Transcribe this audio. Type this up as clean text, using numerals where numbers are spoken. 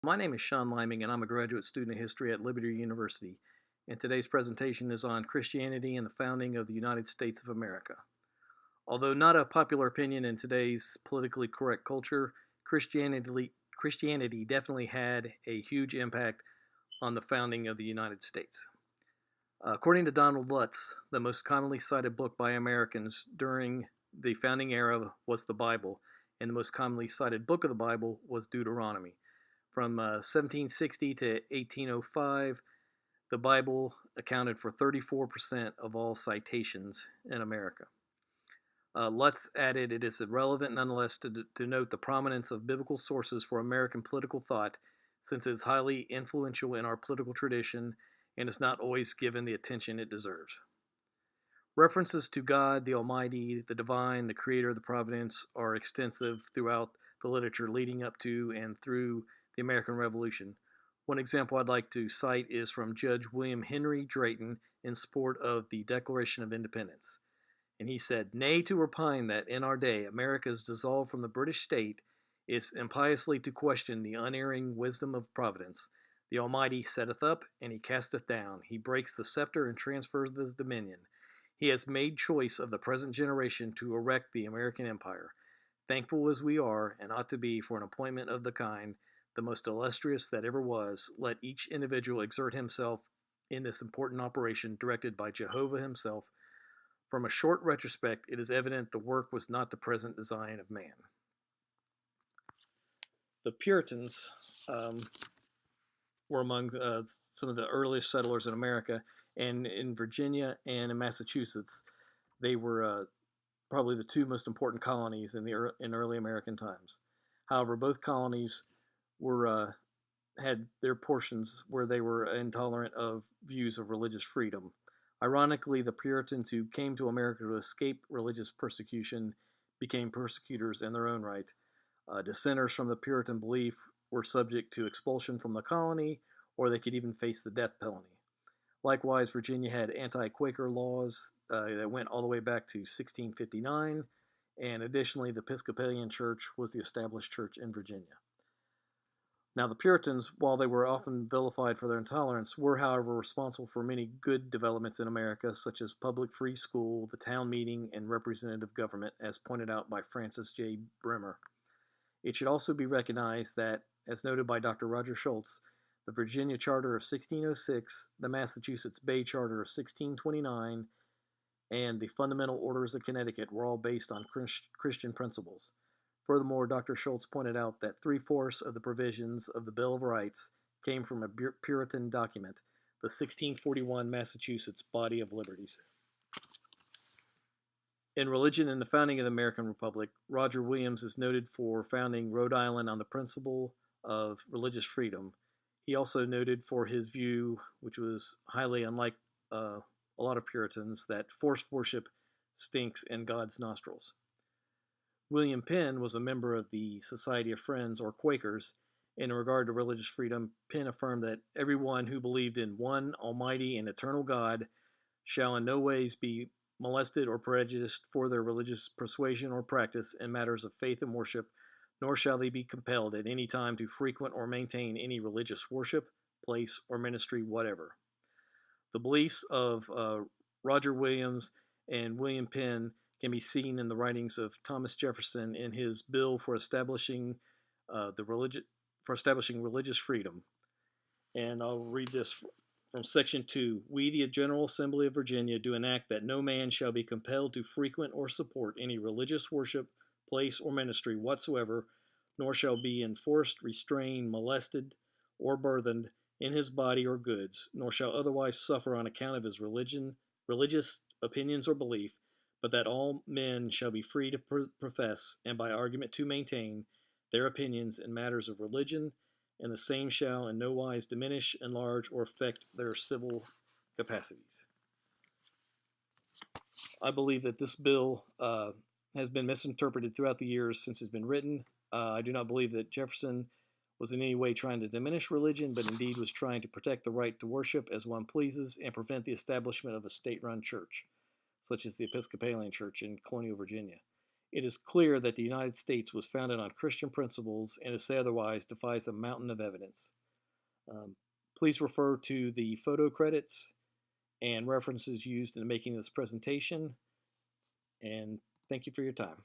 My name is Sean Liming, and I'm a graduate student of history at Liberty University. And today's presentation is on Christianity and the founding of the United States of America. Although not a popular opinion in today's politically correct culture, Christianity definitely had a huge impact on the founding of the United States. According to Donald Lutz, the most commonly cited book by Americans during the founding era was the Bible, and the most commonly cited book of the Bible was Deuteronomy. From 1760 to 1805, the Bible accounted for 34% of all citations in America. Lutz added it is relevant nonetheless to note the prominence of biblical sources for American political thought, since it is highly influential in our political tradition and is not always given the attention it deserves. References to God, the Almighty, the Divine, the Creator, the Providence are extensive throughout the literature leading up to and through the American Revolution. One example I'd like to cite is from Judge William Henry Drayton in support of the Declaration of Independence. And he said, "Nay, to repine that in our day America is dissolved from the British state is impiously to question the unerring wisdom of Providence. The Almighty setteth up, and he casteth down. He breaks the scepter and transfers the dominion. He has made choice of the present generation to erect the American empire. Thankful as we are, and ought to be, for an appointment of the kind, the most illustrious that ever was, let each individual exert himself in this important operation directed by Jehovah himself. From a short retrospect, it is evident the work was not the present design of man." The Puritans were among some of the earliest settlers in America, and in Virginia and in Massachusetts, they were probably the two most important colonies in early American times. However, both colonies were had their portions where they were intolerant of views of religious freedom. Ironically, the Puritans who came to America to escape religious persecution became persecutors in their own right. Dissenters from the Puritan belief were subject to expulsion from the colony, or they could even face the death penalty. Likewise, Virginia had anti-Quaker laws that went all the way back to 1659, and additionally, the Episcopalian Church was the established church in Virginia. Now, the Puritans, while they were often vilified for their intolerance, were, however, responsible for many good developments in America, such as public free school, the town meeting, and representative government, as pointed out by Francis J. Bremer. It should also be recognized that, as noted by Dr. Roger Schultz, the Virginia Charter of 1606, the Massachusetts Bay Charter of 1629, and the Fundamental Orders of Connecticut were all based on Christian principles. Furthermore, Dr. Schultz pointed out that 3/4 of the provisions of the Bill of Rights came from a Puritan document, the 1641 Massachusetts Body of Liberties. In religion and the founding of the American Republic, Roger Williams is noted for founding Rhode Island on the principle of religious freedom. He also noted for his view, which was highly unlike a lot of Puritans, that forced worship stinks in God's nostrils. William Penn was a member of the Society of Friends, or Quakers. In regard to religious freedom, Penn affirmed that everyone who believed in one almighty and eternal God shall in no ways be molested or prejudiced for their religious persuasion or practice in matters of faith and worship, nor shall they be compelled at any time to frequent or maintain any religious worship, place, or ministry whatever. The beliefs of Roger Williams and William Penn can be seen in the writings of Thomas Jefferson in his bill for establishing religious freedom. And I'll read this from Section 2. "We, the General Assembly of Virginia, do enact that no man shall be compelled to frequent or support any religious worship, place, or ministry whatsoever, nor shall be enforced, restrained, molested, or burthened in his body or goods, nor shall otherwise suffer on account of his religious opinions or belief, but that all men shall be free to profess, and by argument to maintain, their opinions in matters of religion, and the same shall in no wise diminish, enlarge, or affect their civil capacities." I believe that this bill has been misinterpreted throughout the years since it's been written. I do not believe that Jefferson was in any way trying to diminish religion, but indeed was trying to protect the right to worship as one pleases and prevent the establishment of a state-run church, such as the Episcopalian Church in colonial Virginia. It is clear that the United States was founded on Christian principles, and to say otherwise defies a mountain of evidence. Um, Please refer to the photo credits and references used in making this presentation, and thank you for your time.